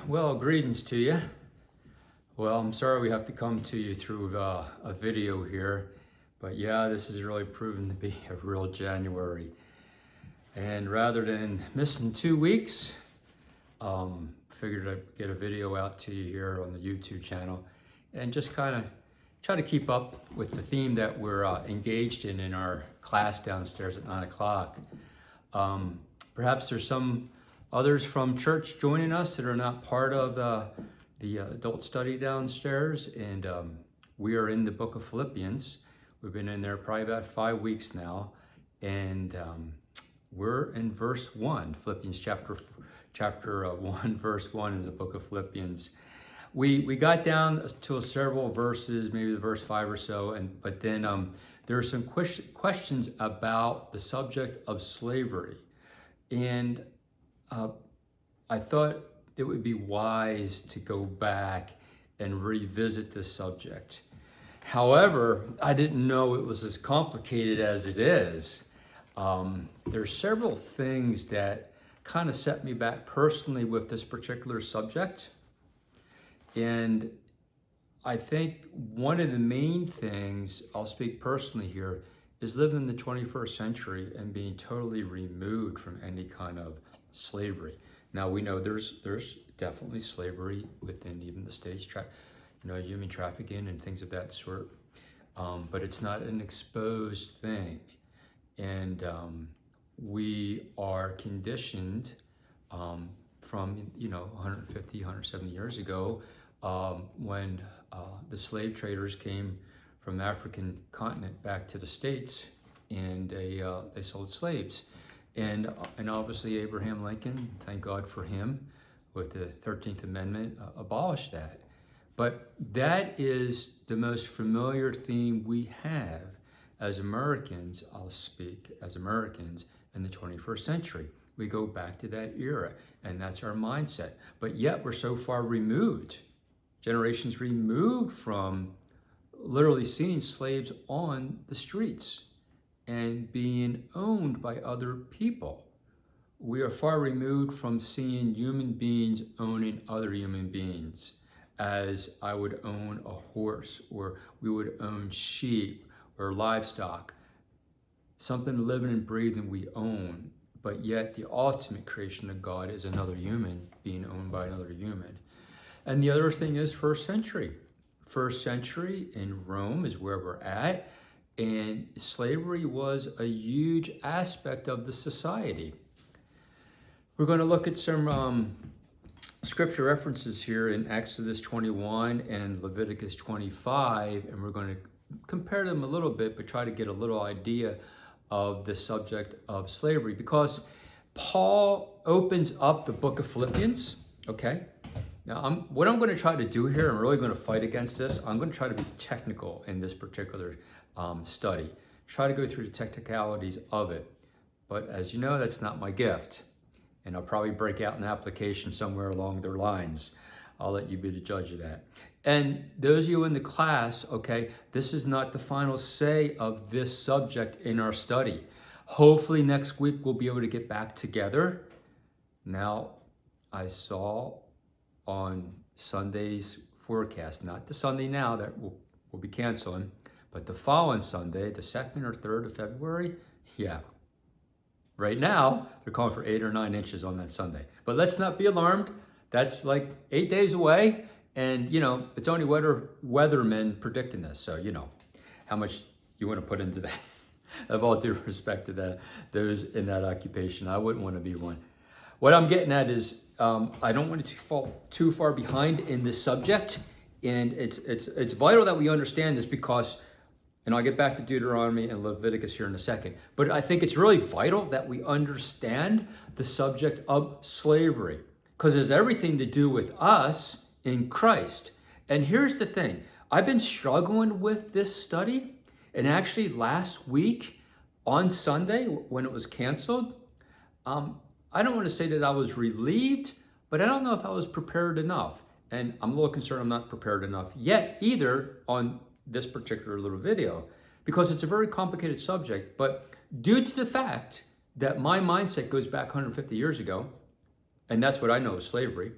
Well, greetings to you. Well, I'm sorry we have to come to you through a video here, but yeah, this has really proven to be a real January. And rather than missing 2 weeks, figured I'd get a video out to you here on the YouTube channel and just kind of try to keep up with the theme that we're engaged in our class downstairs at 9 o'clock. Perhaps there's some others from church joining us that are not part of the adult study downstairs, and we are in the book of Philippians. We've been in there probably about 5 weeks now, and we're in verse 1, Philippians chapter 1, verse 1 in the book of Philippians. We got down to several verses, maybe verse 5 or so, but then there are some questions about the subject of slavery, and I thought it would be wise to go back and revisit this subject. However, I didn't know it was as complicated as it is. There's several things that kind of set me back personally with this particular subject. And I think one of the main things, I'll speak personally here, is living in the 21st century and being totally removed from any kind of slavery. Now we know there's definitely slavery within even the states, human trafficking and things of that sort, but it's not an exposed thing, and we are conditioned from 150, 170 years ago when the slave traders came from the African continent back to the States, and they sold slaves. And obviously Abraham Lincoln, thank God for him, with the 13th Amendment, abolished that. But that is the most familiar theme we have as Americans, I'll speak as Americans in the 21st century. We go back to that era, and that's our mindset. But yet we're so far removed, generations removed from literally seeing slaves on the streets and being owned by other people. We are far removed from seeing human beings owning other human beings, as I would own a horse, or we would own sheep or livestock, something living and breathing we own, but yet the ultimate creation of God is another human being owned by another human. And the other thing is first century. First century in Rome is where we're at. And slavery was a huge aspect of the society. We're going to look at some scripture references here in Exodus 21 and Leviticus 25, and we're going to compare them a little bit, but try to get a little idea of the subject of slavery, because Paul opens up the book of Philippians, okay? Now, what I'm going to try to do here, I'm really going to fight against this. I'm going to try to be technical in this particular study. Try to go through the technicalities of it. But as you know, that's not my gift. And I'll probably break out an application somewhere along their lines. I'll let you be the judge of that. And those of you in the class, okay, this is not the final say of this subject in our study. Hopefully next week we'll be able to get back together. Now, I saw on Sunday's forecast, not the Sunday now that we'll be canceling, but the following Sunday, the 2nd or 3rd of February, yeah. Right now, they're calling for 8 or 9 inches on that Sunday. But let's not be alarmed. That's like 8 days away, and it's only weathermen predicting this, so how much you want to put into that. Of all due respect to those in that occupation, I wouldn't want to be one. What I'm getting at is, I don't want to fall too far behind in this subject, and it's vital that we understand this, because, and I'll get back to Deuteronomy and Leviticus here in a second, but I think it's really vital that we understand the subject of slavery, because it has everything to do with us in Christ. And here's the thing, I've been struggling with this study, and actually last week on Sunday when it was canceled, I don't want to say that I was relieved, but I don't know if I was prepared enough. And I'm a little concerned I'm not prepared enough yet either on this particular little video, because it's a very complicated subject. But due to the fact that my mindset goes back 150 years ago, and that's what I know is slavery,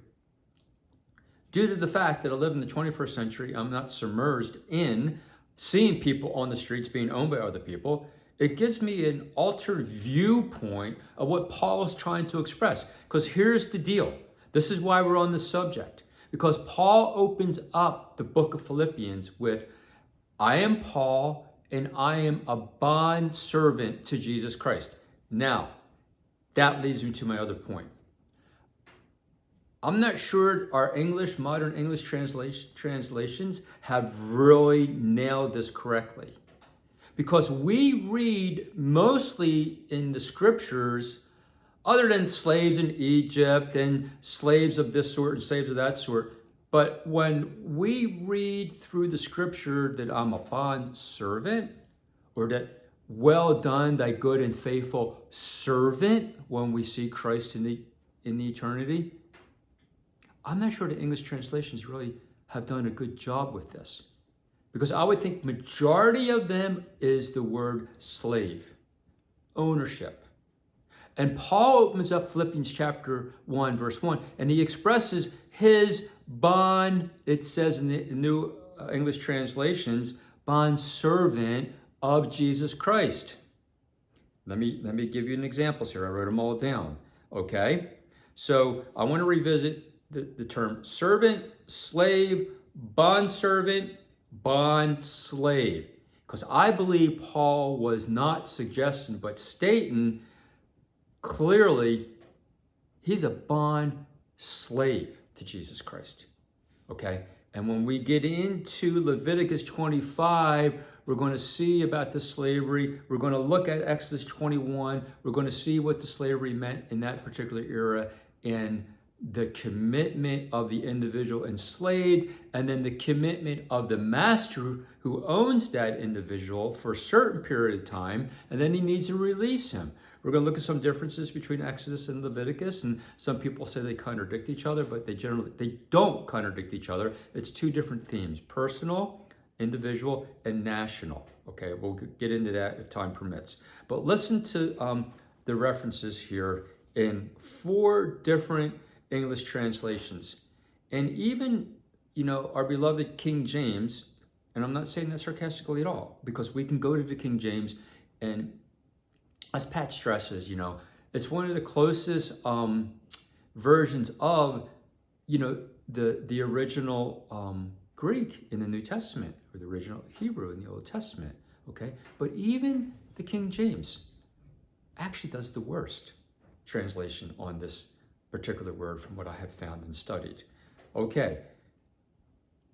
due to the fact that I live in the 21st century, I'm not submerged in seeing people on the streets being owned by other people. It gives me an altered viewpoint of what Paul is trying to express. Because here's the deal. This is why we're on this subject. Because Paul opens up the book of Philippians with, I am Paul, and I am a bond servant to Jesus Christ. Now, that leads me to my other point. I'm not sure our modern English translations have really nailed this correctly. Because we read mostly in the scriptures, other than slaves in Egypt and slaves of this sort and slaves of that sort, but when we read through the scripture that I'm a bond servant, or that well done, thy good and faithful servant, when we see Christ in the eternity, I'm not sure the English translations really have done a good job with this. Because I would think majority of them is the word slave, ownership. And Paul opens up Philippians chapter 1, verse 1, and he expresses his bond, it says in the New English translations, bond servant of Jesus Christ. Let me give you an examples here. I wrote them all down. Okay? So I want to revisit the term servant, slave, bond servant, bond slave. Because I believe Paul was not suggesting, but stating clearly he's a bond slave to Jesus Christ. Okay? And when we get into Leviticus 25, we're going to see about the slavery. We're going to look at Exodus 21. We're going to see what the slavery meant in that particular era and the commitment of the individual enslaved, and then the commitment of the master who owns that individual for a certain period of time, and then he needs to release him. We're going to look at some differences between Exodus and Leviticus, and some people say they contradict each other, but they don't contradict each other. It's two different themes: personal, individual, and national. Okay, we'll get into that if time permits. But listen to the references here in 4 different English translations. And even, our beloved King James, and I'm not saying that sarcastically at all, because we can go to the King James, and as Pat stresses, it's one of the closest versions of, the original Greek in the New Testament, or the original Hebrew in the Old Testament, okay? But even the King James actually does the worst translation on this particular word from what I have found and studied. Okay,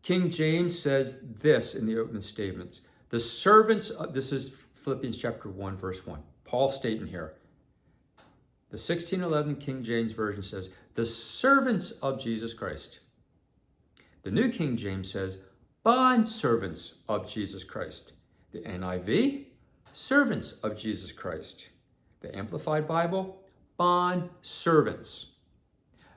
King James says this in the opening statements. The servants, this is Philippians chapter 1, verse 1. Paul stating here. The 1611 King James Version says, the servants of Jesus Christ. The New King James says, bond servants of Jesus Christ. The NIV, servants of Jesus Christ. The Amplified Bible, bond servants.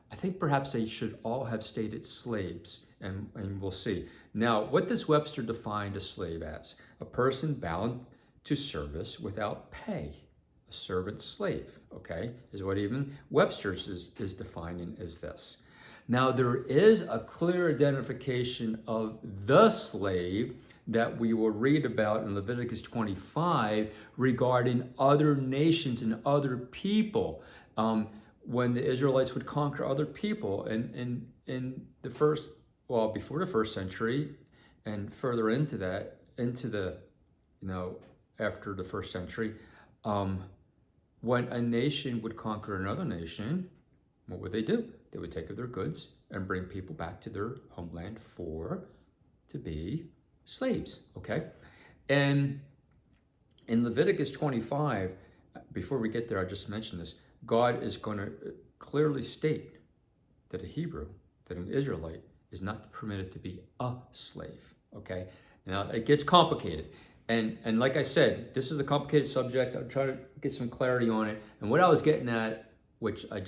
I think perhaps they should all have stated slaves, and we'll see. Now, what does Webster define a slave as? A person bound to service without pay. A servant slave, okay, is what even Webster's is defining as this. Now, there is a clear identification of the slave that we will read about in Leviticus 25 regarding other nations and other people. When the Israelites would conquer other people, and in the first, before the first century, and further into that, after the first century, when a nation would conquer another nation, what would they do? They would take their goods and bring people back to their homeland to be slaves, okay? And in Leviticus 25, before we get there, I just mentioned this, God is going to clearly state that a Hebrew, that an Israelite, is not permitted to be a slave, okay? Now, it gets complicated. And like I said, this is a complicated subject. I'm trying to get some clarity on it. And what I was getting at, which I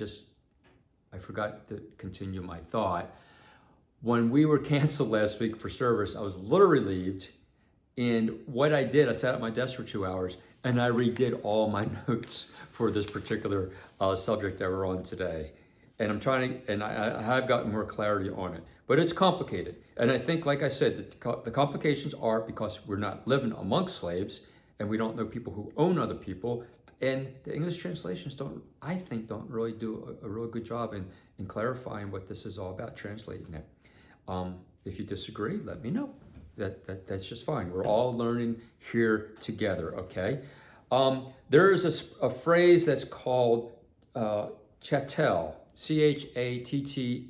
forgot to continue my thought, when we were canceled last week for service, I was a little relieved. And what I did, I sat at my desk for 2 hours and I redid all my notes for this particular subject that we're on today. And I'm trying to, and I have gotten more clarity on it, but it's complicated. And I think, like I said, the complications are because we're not living amongst slaves, and we don't know people who own other people. And the English translations I think, don't really do a real good job in clarifying what this is all about, translating it. If you disagree, let me know. That's just fine. We're all learning here together, okay? There is a phrase that's called chattel, chattel,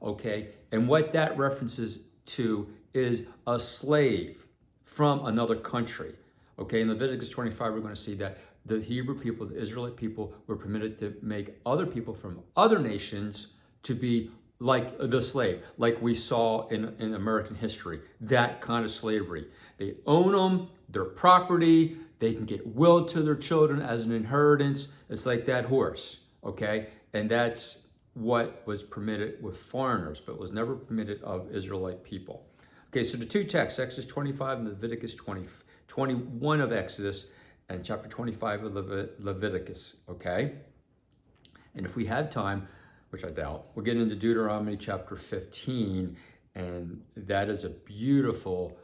okay? And what that references to is a slave from another country, okay? In Leviticus 25, we're going to see that the Hebrew people, the Israelite people, were permitted to make other people from other nations to be like the slave, like we saw in American history, that kind of slavery. They own them, their property, they can get willed to their children as an inheritance. It's like that horse, okay? And that's what was permitted with foreigners, but was never permitted of Israelite people. Okay, so the two texts, Exodus 25 and Leviticus 21 of Exodus, and chapter 25 of Leviticus, okay? And if we have time, which I doubt, we'll get into Deuteronomy chapter 15, and that is a beautiful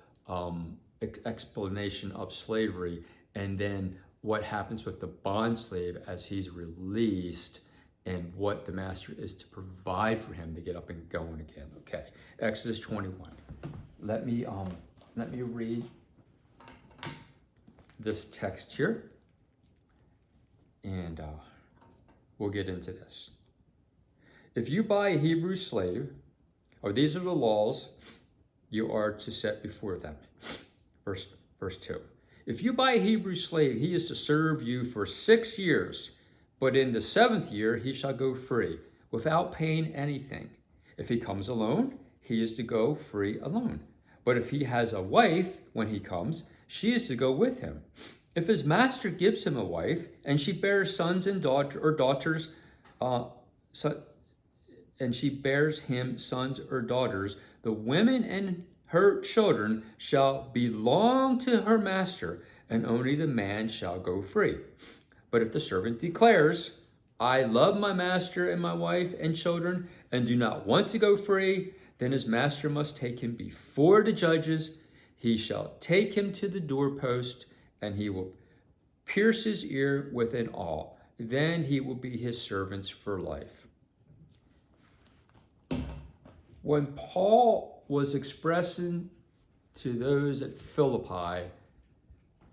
explanation of slavery, and then what happens with the bond slave as he's released, and what the master is to provide for him to get up and going again. Okay, Exodus 21. Let me read this text here, and we'll get into this. If you buy a Hebrew slave, or these are the laws you are to set before them. Verse 2. If you buy a Hebrew slave, he is to serve you for 6 years, but in the 7th year he shall go free, without paying anything. If he comes alone, he is to go free alone. But if he has a wife when he comes, she is to go with him. If his master gives him a wife, and she bears sons and daughters, and she bears him sons or daughters, the women and her children shall belong to her master, and only the man shall go free. But if the servant declares, I love my master and my wife and children, and do not want to go free, then his master must take him before the judges. He shall take him to the doorpost, and he will pierce his ear with an awl. Then he will be his servants for life. When Paul was expressing to those at Philippi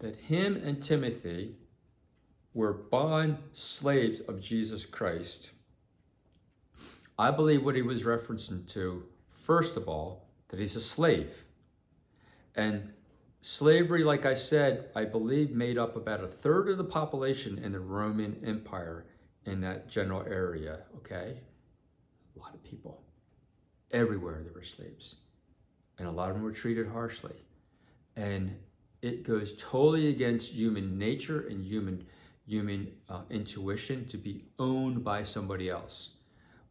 that him and Timothy were bond slaves of Jesus Christ, I believe what he was referencing to, first of all, that he's a slave. And slavery, like I said, I believe made up about 1/3 of the population in the Roman Empire in that general area, okay? A lot of people. Everywhere there were slaves, and a lot of them were treated harshly, and it goes totally against human nature and human intuition to be owned by somebody else.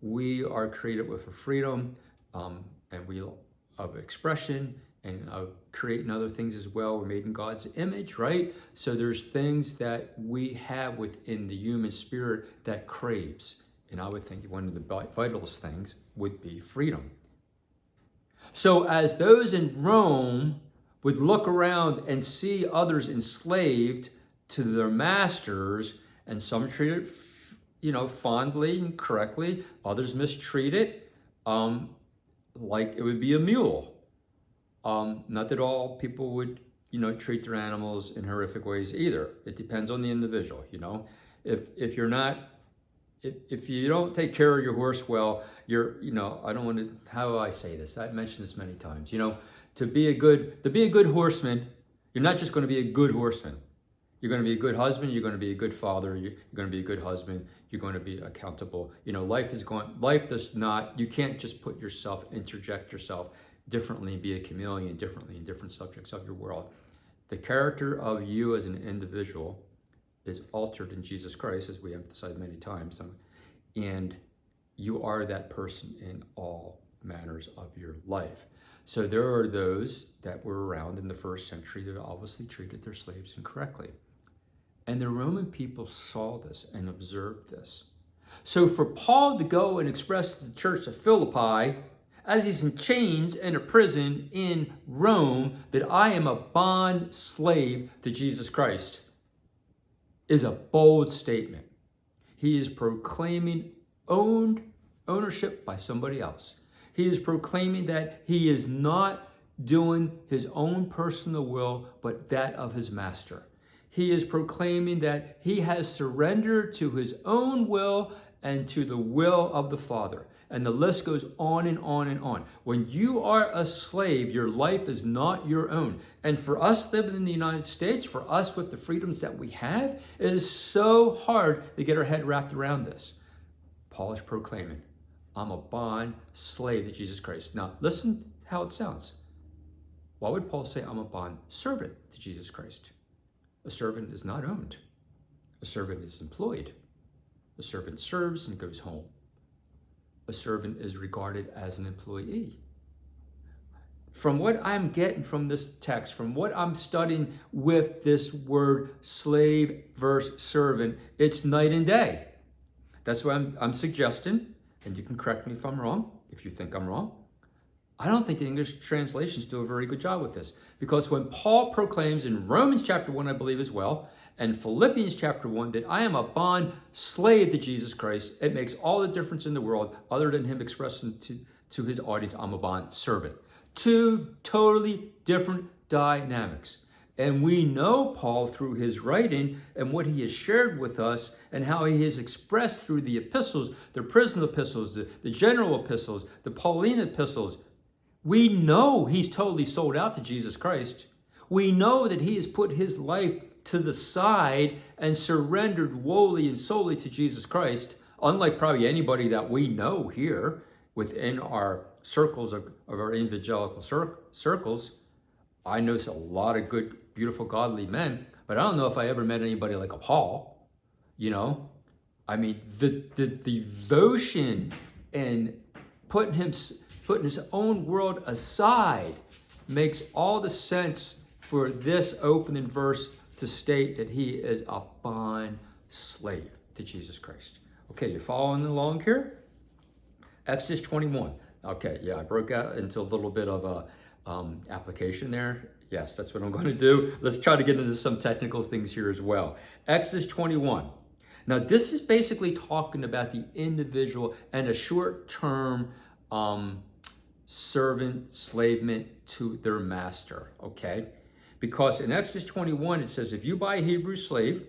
We are created with a freedom and we of expression and of creating other things as well. We're made in God's image, right? So there's things that we have within the human spirit that craves. And I would think one of the vitalest things would be freedom. So as those in Rome would look around and see others enslaved to their masters, and some treated, fondly and correctly, others mistreated, like it would be a mule. Not that all people would, treat their animals in horrific ways either. It depends on the individual, If you're not, if you don't take care of your horse well, I don't want to, how do I say this? I've mentioned this many times, to be a good horseman, you're not just going to be a good horseman. You're going to be a good husband. You're going to be a good father. You're going to be a good husband. You're going to be accountable. Life does not, you can't just interject yourself differently and be a chameleon differently in different subjects of your world. The character of you as an individual is altered in Jesus Christ, as we emphasize many times, and you are that person in all manners of your life. So there are those that were around in the first century that obviously treated their slaves incorrectly. And the Roman people saw this and observed this. So for Paul to go and express to the church of Philippi, as he's in chains in a prison in Rome, that I am a bond slave to Jesus Christ, is a bold statement. He is proclaiming ownership by somebody else. He is proclaiming that he is not doing his own personal will, but that of his master. He is proclaiming that he has surrendered to his own will and to the will of the Father. And the list goes on and on and on. When you are a slave, your life is not your own. And for us living in the United States, for us with the freedoms that we have, it is so hard to get our head wrapped around this. Paul is proclaiming, I'm a bond slave to Jesus Christ. Now, listen how it sounds. Why would Paul say I'm a bond servant to Jesus Christ? A servant is not owned. A servant is employed. A servant serves and goes home. A servant is regarded as an employee. From what I'm getting from this text, from what I'm studying with this word slave versus servant, it's night and day. That's why I'm suggesting, and you can correct me if I'm wrong, if you think I'm wrong. I don't think the English translations do a very good job with this. Because when Paul proclaims in Romans chapter 1, I believe as well, and Philippians chapter 1, that I am a bond slave to Jesus Christ, it makes all the difference in the world other than him expressing to his audience, I'm a bond servant. Two totally different dynamics. And we know Paul through his writing and what he has shared with us and how he has expressed through the epistles, the prison epistles, the general epistles, the Pauline epistles. We know he's totally sold out to Jesus Christ. We know that he has put his life to the side and surrendered wholly and solely to Jesus Christ, unlike probably anybody that we know here within our circles of our evangelical circles. I know a lot of good, beautiful, godly men, but I don't know if I ever met anybody like a Paul, I mean, the devotion and putting his own world aside makes all the sense for this opening verse to state that he is a bond slave to Jesus Christ. Okay, you following along here? Exodus 21. Okay, yeah, I broke out into a little bit of a application there. Yes, that's what I'm going to do. Let's try to get into some technical things here as well. Exodus 21. Now, this is basically talking about the individual and a short-term servant, slavement to their master, okay? Because in Exodus 21, it says, if you buy a Hebrew slave,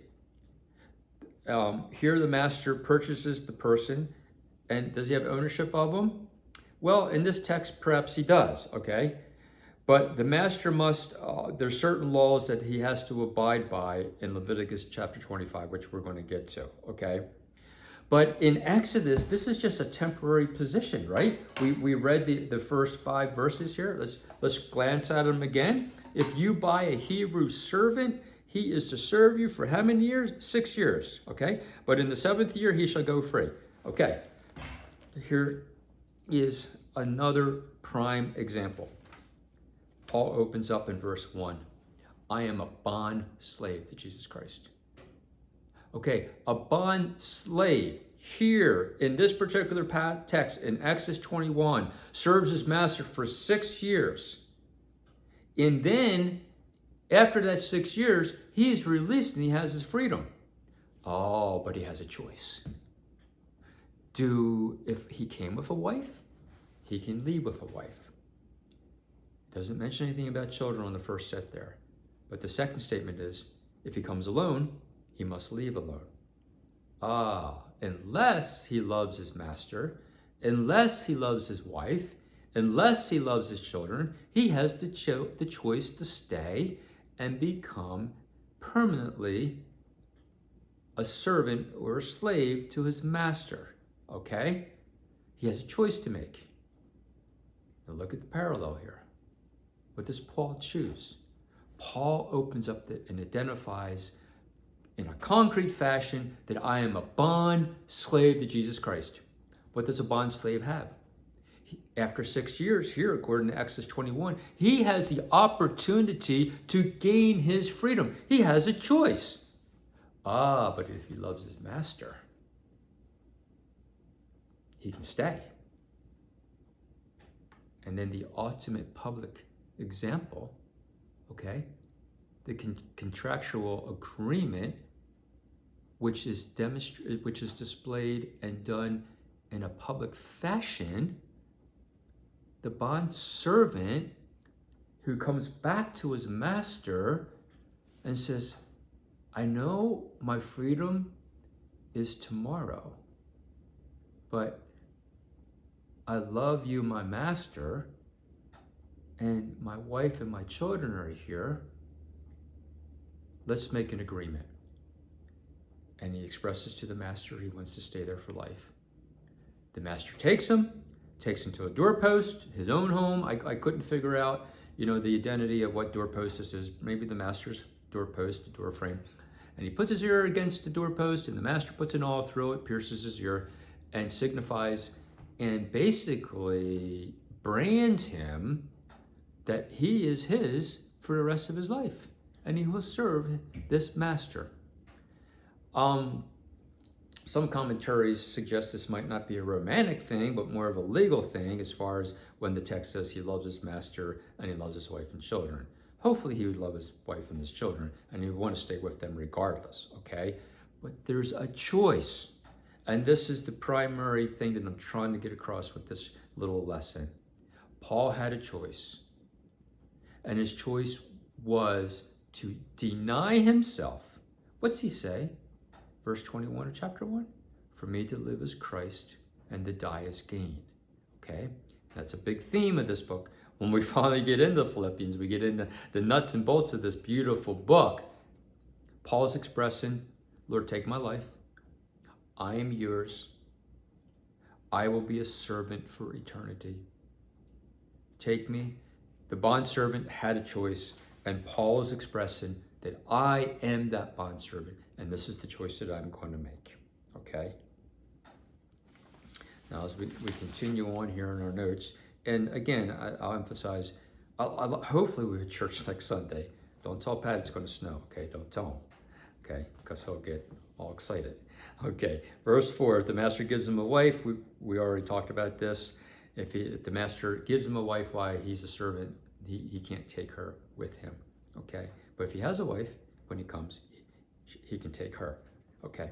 here the master purchases the person, and does he have ownership of them? Well, in this text, perhaps he does, okay? But the master must, there's certain laws that he has to abide by in Leviticus chapter 25, which we're going to get to, okay? But in Exodus, this is just a temporary position, right? We read the first 5 verses here. Let's glance at them again. If you buy a Hebrew servant, he is to serve you for how many years? 6 years, okay? But in the 7th year, he shall go free. Okay, here is another prime example. Paul opens up in verse 1. I am a bond slave to Jesus Christ. Okay, a bond slave here in this particular text in Exodus 21 serves his master for 6 years. And then after that 6 years, he is released and he has his freedom. Oh, but he has a choice. If he came with a wife, he can leave with a wife. Doesn't mention anything about children on the first set there. But the second statement is, if he comes alone, he must leave alone. Unless he loves his master, unless he loves his wife, unless he loves his children, he has the choice to stay and become permanently a servant or a slave to his master, okay? He has a choice to make. Now look at the parallel here. What does Paul choose? Paul opens up and identifies in a concrete fashion that I am a bond slave to Jesus Christ. What does a bond slave have? After 6 years here, according to Exodus 21, he has the opportunity to gain his freedom. He has a choice. But if he loves his master, he can stay. And then the ultimate public example, okay, the contractual agreement, which is displayed and done in a public fashion, the bond servant who comes back to his master and says, I know my freedom is tomorrow, but I love you, my master, and my wife and my children are here. Let's make an agreement. And he expresses to the master he wants to stay there for life. The master takes him to a doorpost, his own home. I couldn't figure out, the identity of what doorpost this is. Maybe the master's doorpost, the door frame. And he puts his ear against the doorpost, and the master puts an awl through it, pierces his ear, and signifies and basically brands him that he is his for the rest of his life, and he will serve this master. Some commentaries suggest this might not be a romantic thing, but more of a legal thing, as far as when the text says he loves his master and he loves his wife and children. Hopefully he would love his wife and his children, and he would want to stay with them regardless, okay? But there's a choice. And this is the primary thing that I'm trying to get across with this little lesson. Paul had a choice. And his choice was to deny himself. What's he say? Verse 21 of chapter 1. For me to live is Christ, and to die is gain. Okay? That's a big theme of this book. When we finally get into Philippians, we get into the nuts and bolts of this beautiful book. Paul's expressing, Lord, take my life. I am yours. I will be a servant for eternity. Take me. The bondservant had a choice, and Paul is expressing that I am that bondservant, and this is the choice that I'm going to make. Okay? Now, as we continue on here in our notes, and again, I'll emphasize, hopefully we're at church next Sunday. Don't tell Pat it's going to snow, okay? Don't tell him, okay? Because he'll get all excited. Okay, verse 4, if the master gives him a wife, we already talked about this. If the master gives him a wife, why he's a servant, he can't take her with him, okay? But if he has a wife, when he comes, he can take her, okay?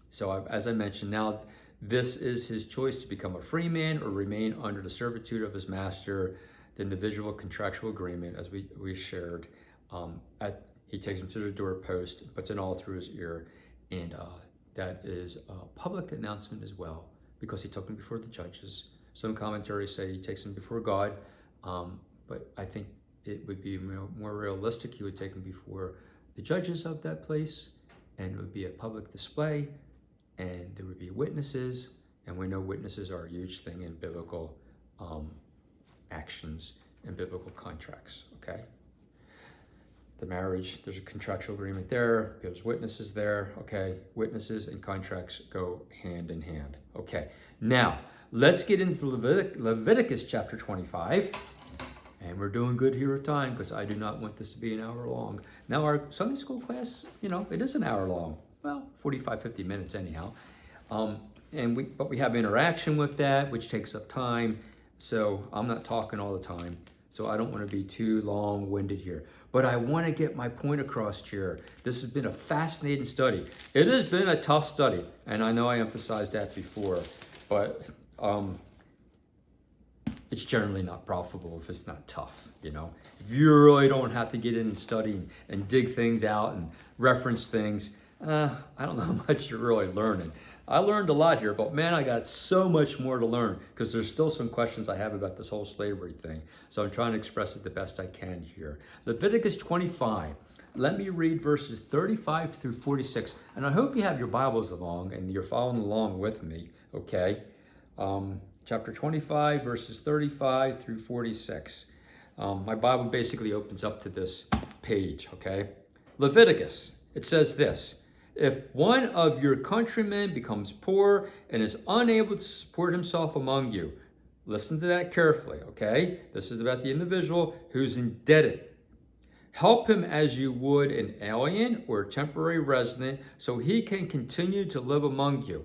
So as I mentioned, now this is his choice to become a free man or remain under the servitude of his master, the individual contractual agreement, as we shared. He takes him to the doorpost, puts an awl through his ear, and that is a public announcement as well, because he took him before the judges. Some commentaries say he takes him before God, but I think it would be more realistic. He would take him before the judges of that place, and it would be a public display, and there would be witnesses, and we know witnesses are a huge thing in biblical actions and biblical contracts, okay? The marriage, there's a contractual agreement there, there's witnesses there, okay? Witnesses and contracts go hand in hand, okay? Now, let's get into Leviticus chapter 25, and we're doing good here with time, because I do not want this to be an hour long. Now, our Sunday school class, it is an hour long. Well, 45, 50 minutes anyhow. But we have interaction with that, which takes up time. So I'm not talking all the time. So I don't want to be too long-winded here. But I want to get my point across here. This has been a fascinating study. It has been a tough study, and I know I emphasized that before, but it's generally not profitable if it's not tough, If you really don't have to get in and study and dig things out and reference things, I don't know how much you're really learning. I learned a lot here, but man, I got so much more to learn, because there's still some questions I have about this whole slavery thing. So I'm trying to express it the best I can here. Leviticus 25. Let me read verses 35 through 46. And I hope you have your Bibles along and you're following along with me, okay? Chapter 25, verses 35 through 46. My Bible basically opens up to this page, okay? Leviticus, it says this. If one of your countrymen becomes poor and is unable to support himself among you, listen to that carefully, okay? This is about the individual who's indebted. Help him as you would an alien or temporary resident so he can continue to live among you.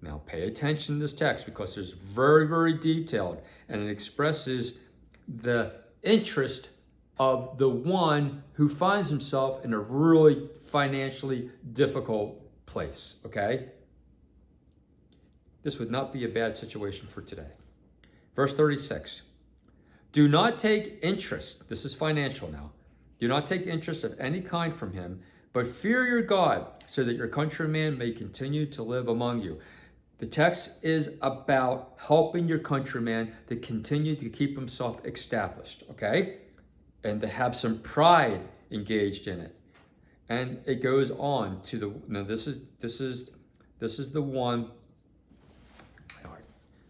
Now pay attention to this text because it's very, very detailed and it expresses the interest of the one who finds himself in a really financially difficult place, okay? This would not be a bad situation for today. Verse 36, do not take interest, this is financial now, do not take interest of any kind from him, but fear your God, so that your countrymen may continue to live among you. The text is about helping your countryman to continue to keep himself established, okay? And to have some pride engaged in it. And it goes on to the, now this is the one, all right,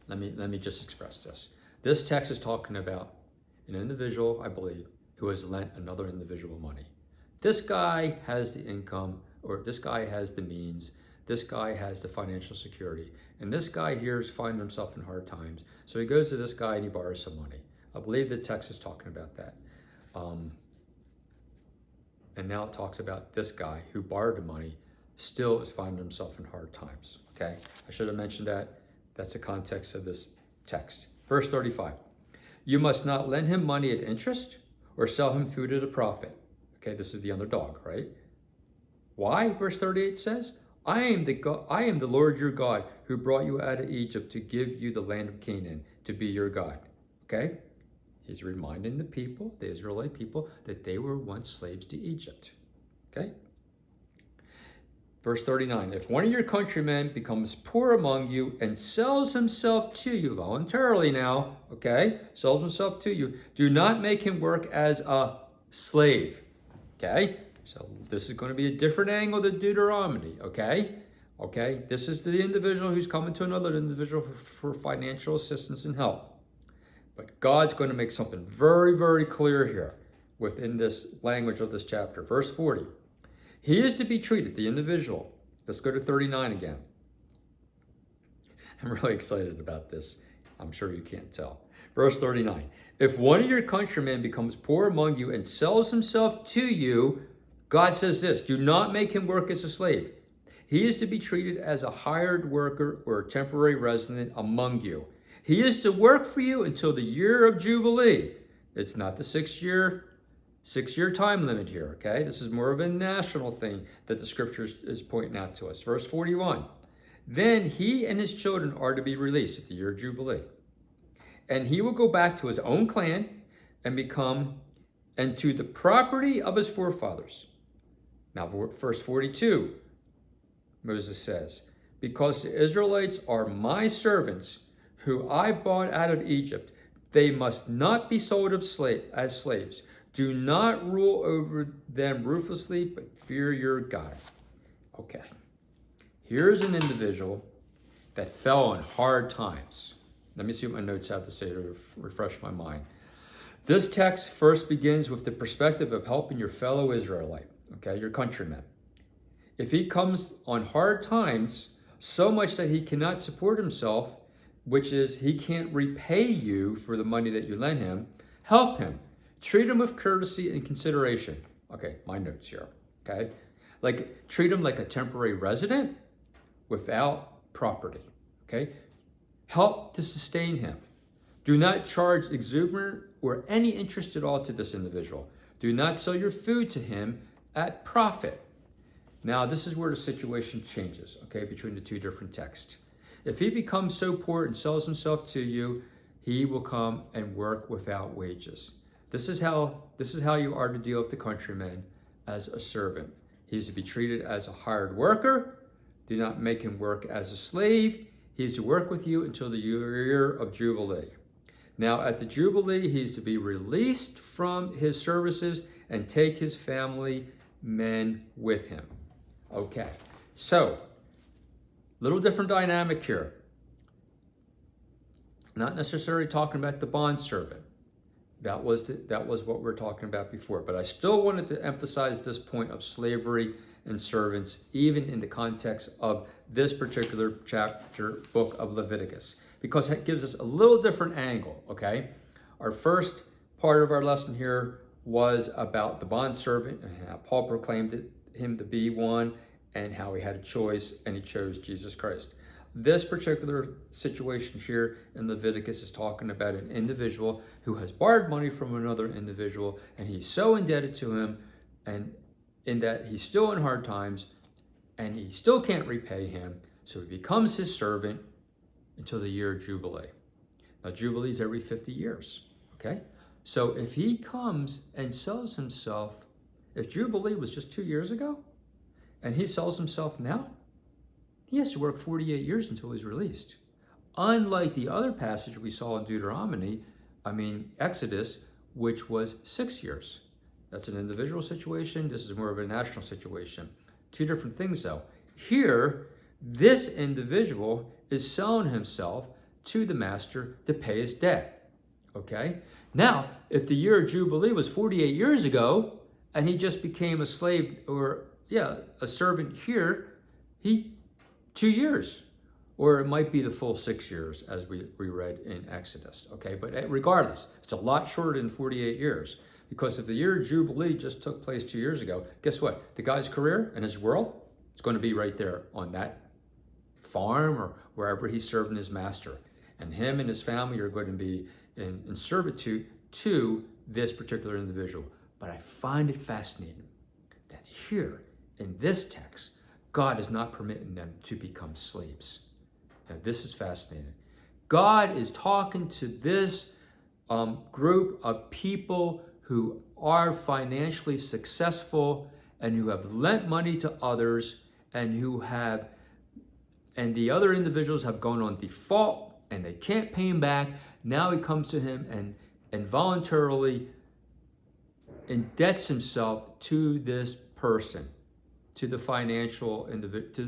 let me just express this. This text is talking about an individual, I believe, who has lent another individual money. This guy has the income, or this guy has the means, this guy has the financial security, and this guy here is finding himself in hard times. So he goes to this guy and he borrows some money. I believe the text is talking about that. And now it talks about this guy who borrowed the money still is finding himself in hard times, okay? I should have mentioned that. That's the context of this text. Verse 35, you must not lend him money at interest or sell him food at a profit. Okay, this is the underdog, right? Why? Verse 38 says, I am the Lord your God who brought you out of Egypt to give you the land of Canaan to be your God. Okay? He's reminding the people, the Israelite people, that they were once slaves to Egypt. Okay? Verse 39, if one of your countrymen becomes poor among you and sells himself to you voluntarily now, okay, sells himself to you, do not make him work as a slave, okay? So this is going to be a different angle than Deuteronomy, okay? Okay, this is the individual who's coming to another individual for financial assistance and help. But God's going to make something very, very clear here within this language of this chapter. Verse 40. He is to be treated, the individual. Let's go to 39 again. I'm really excited about this. I'm sure you can't tell. Verse 39. If one of your countrymen becomes poor among you and sells himself to you, God says this, do not make him work as a slave. He is to be treated as a hired worker or a temporary resident among you. He is to work for you until the year of Jubilee. It's not the six-year time limit here, okay? This is more of a national thing that the scripture is pointing out to us. Verse 41, then he and his children are to be released at the year of Jubilee. And he will go back to his own clan and to the property of his forefathers. Now, verse 42, Moses says, because the Israelites are my servants who I bought out of Egypt, they must not be sold as slaves. Do not rule over them ruthlessly, but fear your God. Okay. Here's an individual that fell on hard times. Let me see what my notes have to say to refresh my mind. This text first begins with the perspective of helping your fellow Israelite, okay, your countrymen. If he comes on hard times, so much that he cannot support himself, which is he can't repay you for the money that you lent him, help him. Treat him with courtesy and consideration. Okay, my notes here, okay? Like, treat him like a temporary resident without property, okay? Help to sustain him. Do not charge exuberant or any interest at all to this individual. Do not sell your food to him at profit. Now, this is where the situation changes, okay, between the two different texts. If he becomes so poor and sells himself to you, he will come and work without wages. This is how you are to deal with the countryman as a servant. He is to be treated as a hired worker. Do not make him work as a slave. He is to work with you until the year of Jubilee. Now, at the Jubilee, he is to be released from his services and take his family men with him. Okay, so little different dynamic here. Not necessarily talking about the bondservant. That was what we were talking about before. But I still wanted to emphasize this point of slavery and servants, even in the context of this particular chapter, book of Leviticus, because it gives us a little different angle, okay? Our first part of our lesson here was about the bondservant and how Paul proclaimed him to be one, and how he had a choice and he chose Jesus Christ. This particular situation here in Leviticus is talking about an individual who has borrowed money from another individual, and he's so indebted to him, and in that he's still in hard times and he still can't repay him, so he becomes his servant until the year of Jubilee. Now, Jubilee is every 50 years, okay? So if he comes and sells himself, if Jubilee was just 2 years ago, and he sells himself now, he has to work 48 years until he's released. Unlike the other passage we saw in Exodus, which was 6 years. That's an individual situation. This is more of a national situation. Two different things though. Here, this individual is selling himself to the master to pay his debt, okay? Now, if the year of Jubilee was 48 years ago, and he just became a slave or a servant here, 2 years, or it might be the full 6 years as we read in Exodus, okay? But regardless, it's a lot shorter than 48 years, because if the year of Jubilee just took place 2 years ago, guess what? The guy's career and his world, it's going to be right there on that farm or wherever he's serving his master. And him and his family are going to be in servitude to this particular individual. But I find it fascinating that here in this text, God is not permitting them to become slaves. Now, this is fascinating. God is talking to this group of people who are financially successful and who have lent money to others, and the other individuals have gone on default and they can't pay him back. Now he comes to him and voluntarily indebts himself to this person, to the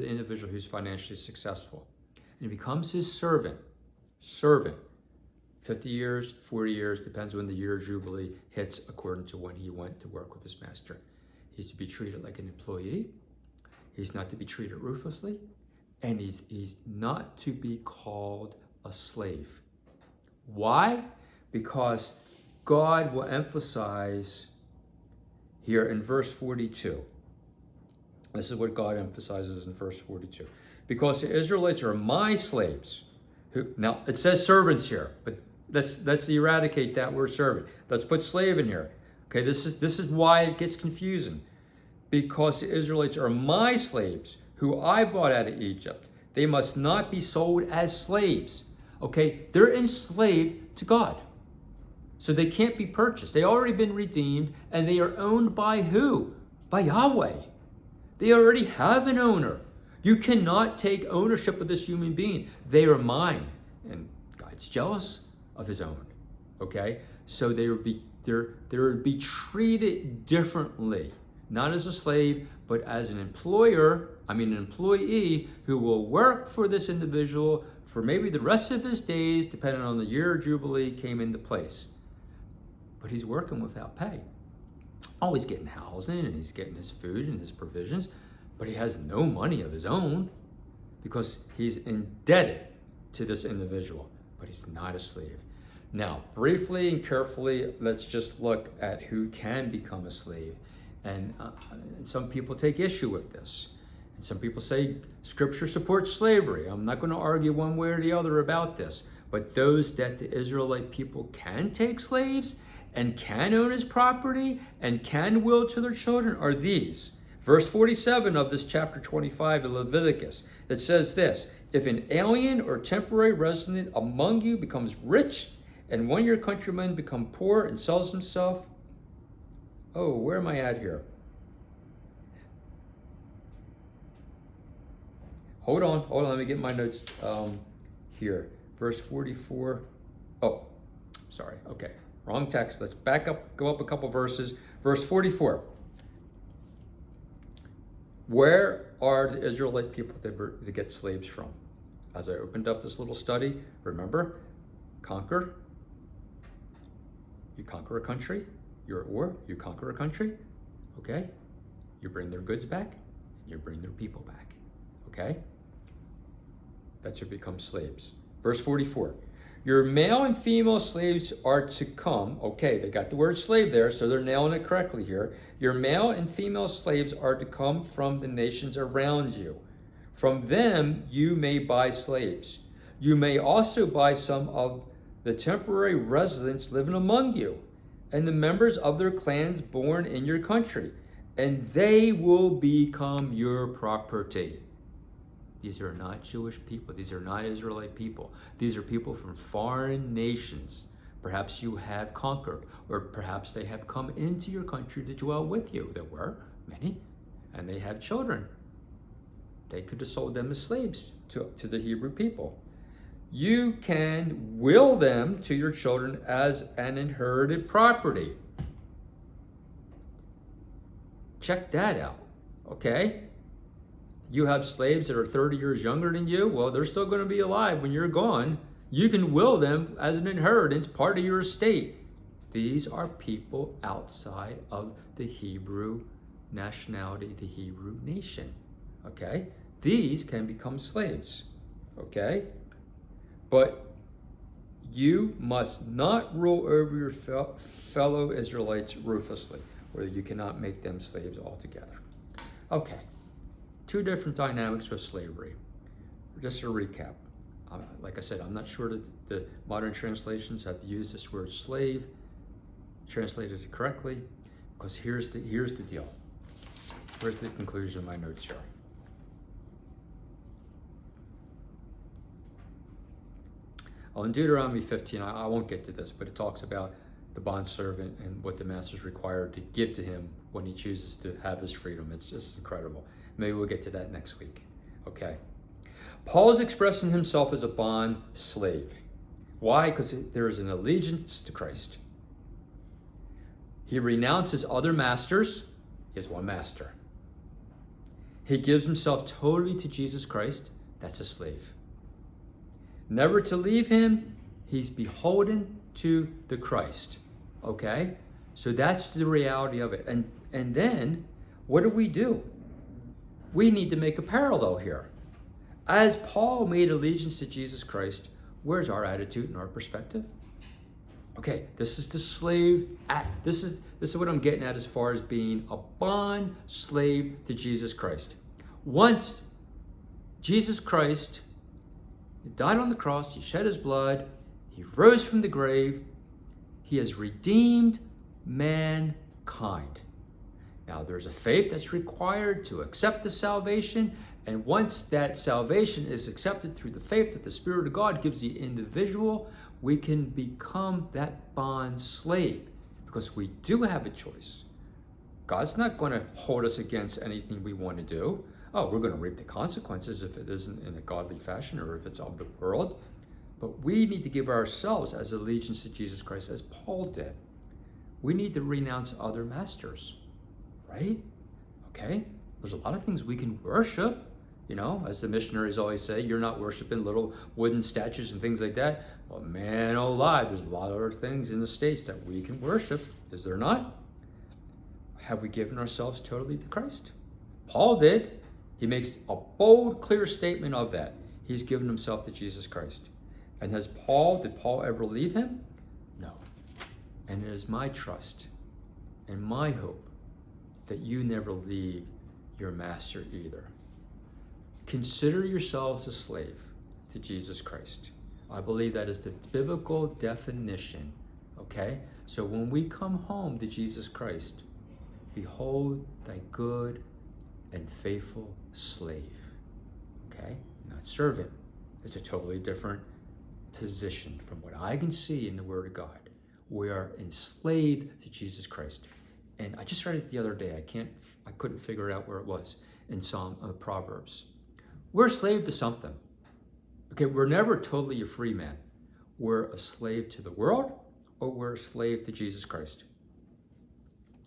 individual who's financially successful. And he becomes his servant. 50 years, 40 years, depends when the year of Jubilee hits according to when he went to work with his master. He's to be treated like an employee. He's not to be treated ruthlessly. And he's not to be called a slave. Why? Because God will emphasize here in verse 42. This is what God emphasizes in verse 42. Because the Israelites are my slaves. Now, it says servants here, but let's eradicate that word servant. Let's put slave in here. Okay, this is why it gets confusing. Because the Israelites are my slaves, who I brought out of Egypt. They must not be sold as slaves. Okay, they're enslaved to God. So they can't be purchased. They already been redeemed, and they are owned by who? By Yahweh. They already have an owner. You cannot take ownership of this human being. They are mine. And God's jealous of his own. Okay? So they would be treated differently. Not as a slave, but as an employee who will work for this individual for maybe the rest of his days, depending on the year of Jubilee came into place. But he's working without pay. Oh, he's getting housing and he's getting his food and his provisions, but he has no money of his own because he's indebted to this individual, but he's not a slave. Now, briefly and carefully, let's just look at who can become a slave. And some people take issue with this. And some people say Scripture supports slavery. I'm not going to argue one way or the other about this. But those that the Israelite people can take slaves and can own his property and can will to their children are these. Verse 47 of this chapter 25 of Leviticus. It says this: if an alien or temporary resident among you becomes rich, and one of your countrymen become poor and sells himself. Oh, where am I at here? Hold on, let me get my notes here. Verse 44. Oh, sorry, okay, wrong text. Let's back up, go up a couple verses. Verse 44. Where are the Israelite people to get slaves from? As I opened up this little study, remember, conquer. You conquer a country, you're at war, you conquer a country, okay? You bring their goods back, and you bring their people back, okay? That's who becomes slaves. Verse 44, Your male and female slaves are to come. Okay, they got the word slave there, so they're nailing it correctly here. Your male and female slaves are to come from the nations around you. From them you may buy slaves. You may also buy some of the temporary residents living among you, and the members of their clans born in your country, and they will become your property. These are not Jewish people. These are not Israelite people. These are people from foreign nations. Perhaps you have conquered, or perhaps they have come into your country to dwell with you. There were many, and they have children. They could have sold them as slaves to the Hebrew people. You can will them to your children as an inherited property. Check that out, okay? You have slaves that are 30 years younger than you. Well, they're still going to be alive when you're gone. You can will them as an inheritance, part of your estate. These are people outside of the Hebrew nationality, the Hebrew nation, okay? These can become slaves, okay? But you must not rule over your fellow Israelites ruthlessly, or you cannot make them slaves altogether. Okay, two different dynamics with slavery. Just a recap. Like I said, I'm not sure that the modern translations have used this word slave, translated it correctly, because here's the deal. Here's the conclusion of my notes here. In Deuteronomy 15, I won't get to this, but it talks about the bondservant and what the master is required to give to him when he chooses to have his freedom. It's just incredible. Maybe we'll get to that next week. Okay. Paul is expressing himself as a bond slave. Why? Because there is an allegiance to Christ. He renounces other masters. He has one master. He gives himself totally to Jesus Christ. That's a slave. Never to leave him, he's beholden to the Christ. Okay? So that's the reality of it. And then, what do? We need to make a parallel here. As Paul made allegiance to Jesus Christ, where's our attitude and our perspective? Okay, this is the slave act. This is what I'm getting at as far as being a bond slave to Jesus Christ. Once Jesus Christ died on the cross, he shed his blood, he rose from the grave, he has redeemed mankind. Now there's a faith that's required to accept the salvation, and once that salvation is accepted through the faith that the Spirit of God gives the individual, we can become that bond slave, because we do have a choice. God's not going to hold us against anything we want to do. Oh, we're going to reap the consequences if it isn't in a godly fashion or if it's of the world. But we need to give ourselves as allegiance to Jesus Christ, as Paul did. We need to renounce other masters, right? Okay? There's a lot of things we can worship. You know, as the missionaries always say, you're not worshiping little wooden statues and things like that. Well, man alive, there's a lot of other things in the States that we can worship. Is there not? Have we given ourselves totally to Christ? Paul did. He makes a bold, clear statement of that. He's given himself to Jesus Christ. And did Paul ever leave him? No. And it is my trust and my hope that you never leave your master either. Consider yourselves a slave to Jesus Christ. I believe that is the biblical definition, okay? So when we come home to Jesus Christ, behold thy good and faithful slave, okay? Not servant. It's a totally different position from what I can see in the Word of God. We are enslaved to Jesus Christ. And I just read it the other day. I couldn't figure out where it was in Proverbs. We're a slave to something. Okay, we're never totally a free man. We're a slave to the world, or we're a slave to Jesus Christ.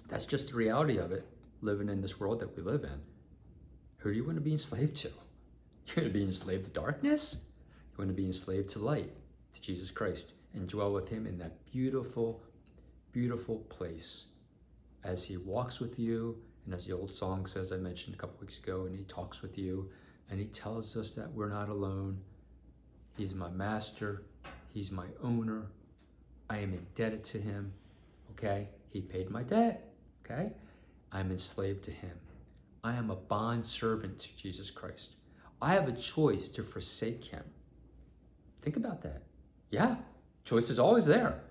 That's just the reality of it, living in this world that we live in. Who do you want to be enslaved to? You want to be enslaved to darkness? You want to be enslaved to light, to Jesus Christ, and dwell with him in that beautiful, beautiful place as he walks with you, and as the old song says, I mentioned a couple weeks ago, and he talks with you, and he tells us that we're not alone. He's my master. He's my owner. I am indebted to him, okay? He paid my debt, okay? I'm enslaved to him. I am a bond servant to Jesus Christ. I have a choice to forsake him. Think about that. Yeah, choice is always there.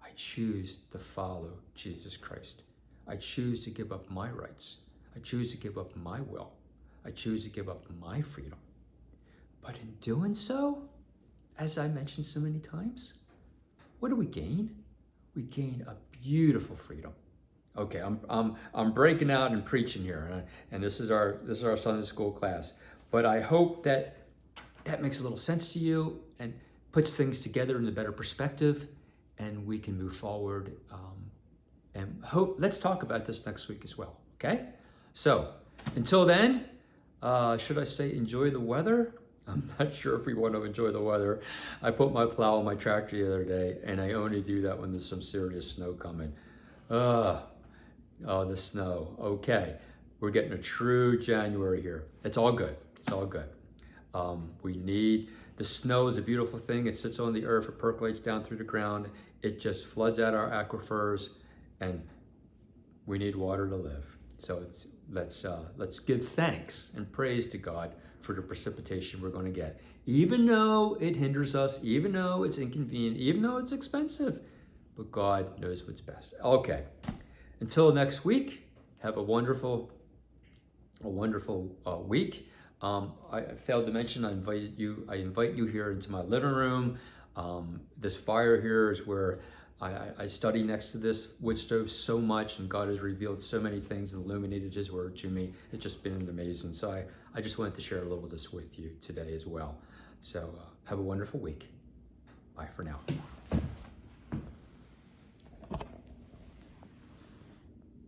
I choose to follow Jesus Christ. I choose to give up my rights. I choose to give up my will. I choose to give up my freedom. But in doing so, as I mentioned so many times, what do we gain? We gain a beautiful freedom. Okay, I'm breaking out and preaching here, and this is our Sunday school class. But I hope that makes a little sense to you and puts things together in a better perspective, and we can move forward. Let's talk about this next week as well. Okay, so until then, should I say enjoy the weather? I'm not sure if we want to enjoy the weather. I put my plow on my tractor the other day, and I only do that when there's some serious snow coming. Oh, the snow. Okay, we're getting a true January here. It's all good. It's all good. The snow is a beautiful thing. It sits on the earth, it percolates down through the ground. It just floods out our aquifers, and we need water to live. So let's give thanks and praise to God for the precipitation we're going to get. Even though it hinders us, even though it's inconvenient, even though it's expensive, but God knows what's best. Okay, until next week, have a wonderful week. I failed to mention, I invite you here into my living room. This fire here is where I study next to this wood stove so much, and God has revealed so many things and illuminated his word to me. It's just been amazing. So I just wanted to share a little of this with you today as well. So have a wonderful week. Bye for now.